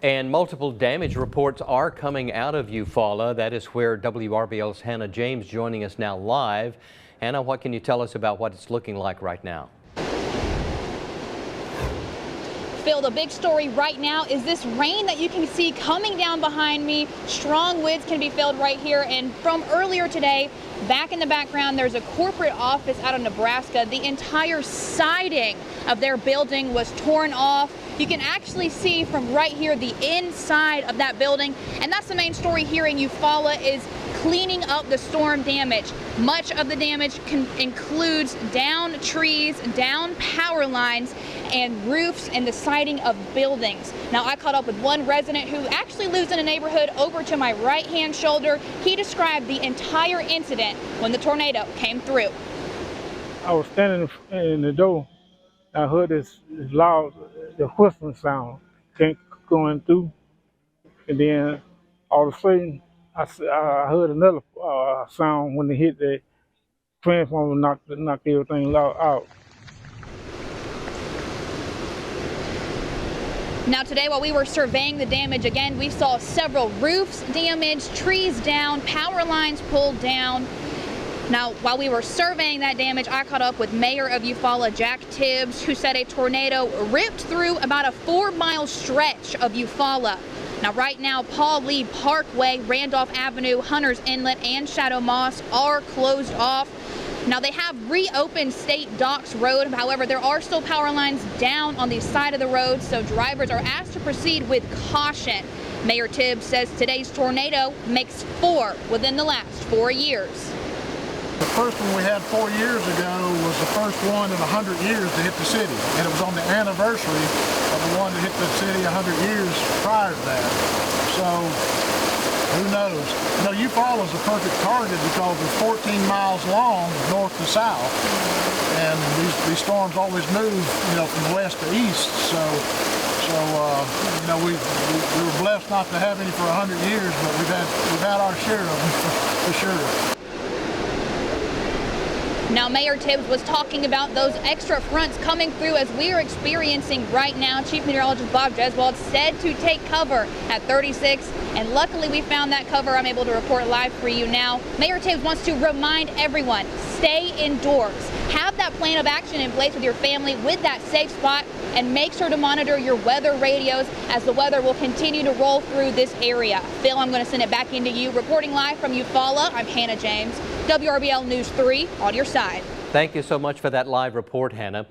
And multiple damage reports are coming out of Eufaula. That is where WRBL's Hannah James joining us now live. Hannah, what can you tell us about what it's looking like right now? Phil, the big story right now is this rain that you can see coming down behind me. Strong winds can be felt right here. And from earlier today, back in the background, there's a corporate office out of Nebraska. The entire siding of their building was torn off. You can actually see from right here the inside of that building. And that's the main story here in Eufaula, is cleaning up the storm damage. Much of the damage includes down trees, down power lines, and roofs and the siding of buildings. Now, I caught up with one resident who actually lives in a neighborhood over to my right-hand shoulder. He described the entire incident when the tornado came through. I was standing in the door. I heard this loud, the whistling sound going through, and then all of a sudden, I heard another sound when it hit the transformer, knocked everything out. Now today, while we were surveying the damage, again, we saw several roofs damaged, trees down, power lines pulled down. Now, while we were surveying that damage, I caught up with Mayor of Eufaula, Jack Tibbs, who said a tornado ripped through about a 4-mile stretch of Eufaula. Now, right now, Paul Lee Parkway, Randolph Avenue, Hunters Inlet, and Shadow Moss are closed off. Now, they have reopened State Docks Road. However, there are still power lines down on the side of the road, so drivers are asked to proceed with caution. Mayor Tibbs says today's tornado makes 4 within the last 4 years. The first one we had 4 years ago was the first one in 100 years to hit the city, and it was on the anniversary of the one that hit the city 100 years prior to that. So, who knows? You know, Eufaula is a perfect target because it's 14 miles long north to south, and these storms always move, you know, from west to east. So you know, we were blessed not to have any for 100 years, but we've had our share of them for sure. Now, Mayor Tibbs was talking about those extra fronts coming through as we are experiencing right now. Chief Meteorologist Bob Jeswald said to take cover at 36, and luckily we found that cover. I'm able to report live for you now. Mayor Tibbs wants to remind everyone, stay indoors. Have that plan of action in place with your family with that safe spot, and make sure to monitor your weather radios as the weather will continue to roll through this area. Phil, I'm going to send it back into you. Reporting live from Eufaula, I'm Hannah James, WRBL News 3 on your side. Thank you so much for that live report, Hannah.